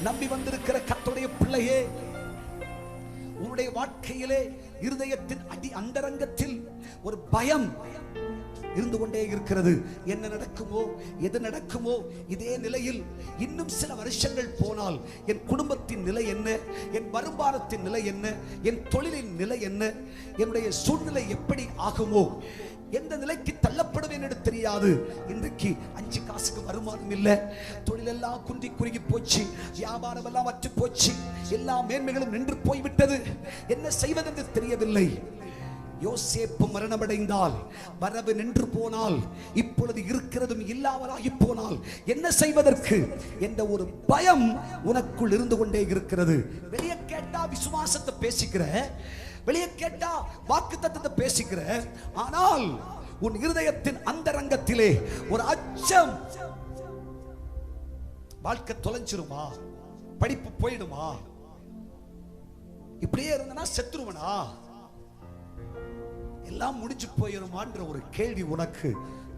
நம்பி வந்திருக்கிற கர்த்தருடைய பிள்ளையே, உன்னுடைய வாழ்க்கையிலே இருதயத்தின் அந்தரங்கத்தில் ஒரு பயம் இருந்து கொண்டே இருக்கிறது. என்ன நடக்குமோ, எது நடக்குமோ? இதே நிலையில் இன்னும் சில வருஷங்கள் போனால் என் குடும்பத்தின் நிலை என்ன, என் வருமானத்தின் நிலை என்ன, என் தொழிலின் நிலை என்ன, என்னுடைய சூழ்நிலை எப்படி ஆகுமோ, எந்த நிலைக்கு தள்ளப்படுவேன் என்று தெரியாது. இன்றைக்கு 5 காசுக்கு வருமானம் இல்லை, தொழிலெல்லாம் குன்றி குறுகி போச்சு, வியாபாரம் எல்லாம் வற்றி போச்சு, எல்லா மேன்மைகளும் நின்று போய்விட்டது, என்ன செய்வதென்று தெரியவில்லை. யோசேப்பு மரணமடைந்தால், வரவு நின்று போனால், இப்பொழுது இருக்கிறதும் இல்லாமலாகி போனால் என்ன செய்வதற்கு என்ற ஒரு பயம் உனக்குள் இருந்து கொண்டே இருக்கிறது. வெளியே கேட்டா விசுவாசத்தை பேசிக்கிற, வெளியே கேட்டா வாக்குத்தத்தத்தை பேசிக்கிற, ஆனால் உன் இருதயத்தின் அந்தரங்கத்திலே ஒரு அச்சம். வாழ்க்கை தொலைஞ்சிருமா, படிப்பு போயிடுமா, இப்படியே இருந்தனா செத்துருவனா, எல்லாம் முடிஞ்சு போயிருமான்ற ஒரு கேள்வி உனக்கு.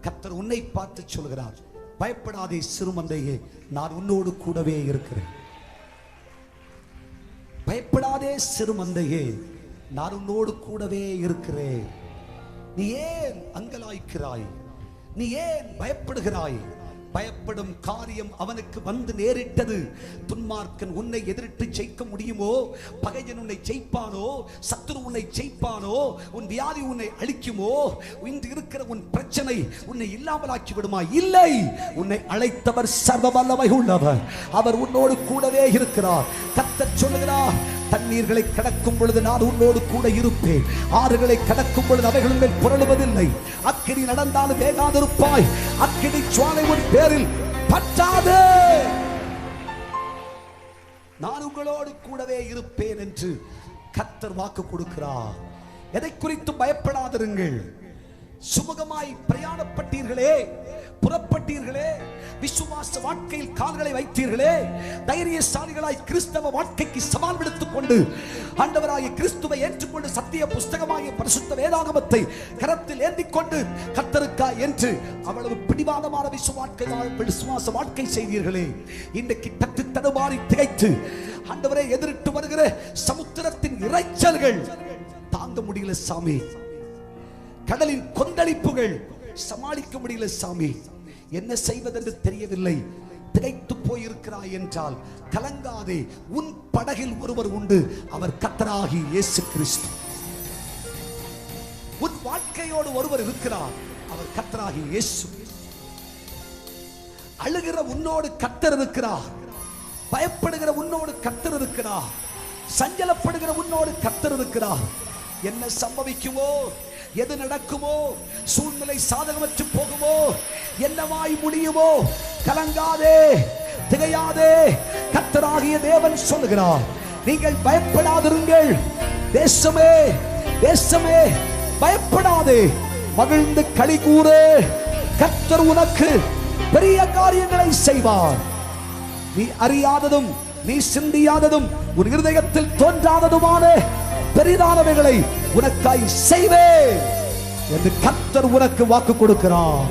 கர்த்தர் உன்னை பார்த்து சொல்கிறார், பயப்படாதே சிறுமந்தையே, நான் உன்னோடு கூடவே இருக்கிறேன். பயப்படாதே சிறுமந்தையே, நான் உன்னோடு கூடவே இருக்கிறேன். நீ ஏன் அங்கலாய்க்கிறாய்? நீ ஏன் பயப்படுகிறாய்? பயப்படும் காரியம் அவனுக்கு வந்து நேரிட்டது. துன்மார்க்கன் உன்னை எதிரிட்டு ஜெயிக்க முடியுமோ? பகையன் உன்னை ஜெயிப்பானோ? சத்துரு உன்னை ஜெயிப்பானோ? உன் வியாதி உன்னை அழிக்குமோ? இன்று இருக்கிற உன் பிரச்சனை உன்னை இல்லாமலாக்கி விடுமா? இல்லை, உன்னை அழைத்தவர் சர்வ வல்லமை உள்ளவர், அவர் உன்னோடு கூடவே இருக்கிறார். கர்த்தர் சொல்லுகிறார், தண்ணீர்களை கடக்கும் பொழுது நான் உன்னோடு கூட இருப்பேன், ஆறுகளை கடக்கும் பொழுது அவைகளின் மேல் புரளுவதில்லை, அக்கினி நடந்தாலும் வேகாதிருப்பாய், அக்கினி ஜுவாலை உன் பேரில் பற்றாது, நான் உங்களோடு கூடவே இருப்பேன் என்று கர்த்தர் வாக்கு கொடுக்கிறார். எதை குறித்து பயப்படாதிருங்கள். சுமூகமாய் பிரயாணப்பட்டீர்களே, புறப்பட்டீர்களே, விசுவாச வாழ்க்கையில் கால்களை வைத்தீர்களே, தைரியசாலிகளாய் கிறிஸ்தவ வாழ்க்கைக்கு சவால் விடுத்துக் கொண்டு ஆண்டவராகிய கிறிஸ்துவை ஏற்றுக்கொண்டு சத்திய புஸ்தகமாகிய பரிசுத்த வேதாகமத்தை கரத்தில் ஏந்திக் கொண்டு கர்த்தருக்காய் என்று அவ்வளவு பிடிவாதமான விசுவாச வாழ்க்கை செய்தீர்களே, இன்றைக்கு தட்டு தடுமாறி திகைத்து ஆண்டவரை எதிரிட்டு வருகிற சமுத்திரத்தின் இரைச்சல்கள் தாங்க முடியல சாமி, கடலின் கொந்தளிப்புகள் சமாளிக்க முடியல சாமி, என்ன செய்வதென்று தெரியவில்லை, திகைத்து போயிருக்கிறாய் என்றால் கலங்காதே. உன் படகில் ஒருவர் உண்டு, அவர் கர்த்தராகிய இயேசு கிறிஸ்து. உன் வாழ்க்கையோடு ஒருவர் இருக்கிறார், அவர் கர்த்தராகிய இயேசு. அழுகிற உன்னோடு கர்த்தர் இருக்கிறார், பயப்படுகிற உன்னோடு கர்த்தர் இருக்கிறார், சஞ்சலப்படுகிற உன்னோடு கர்த்தர் இருக்கிறார். என்ன சம்பவிக்குமோ, எது நடக்குமோ, சூழ்நிலை சாதகமற்று போகுமோ, என்னவாய் முடியுமோ, கலங்காதே, திகையாதே. கர்த்தராகிய தேவன் சொல்லுகிறார், நீங்கள் பயப்படாதிருங்கள். தேசமே, தேசமே பயப்படாதே, மகிழ்ந்து களி கூறு, கர்த்தர் உனக்கு பெரிய காரியங்களை செய்வார். நீ அறியாததும் நீ சிந்தியாததும் உன் இருதயத்தில் தோன்றாததுமான பெரிதானவைகளை உனக்காய் செய்வேன் என்று கர்த்தர் உனக்கு வாக்கு கொடுக்கிறார்.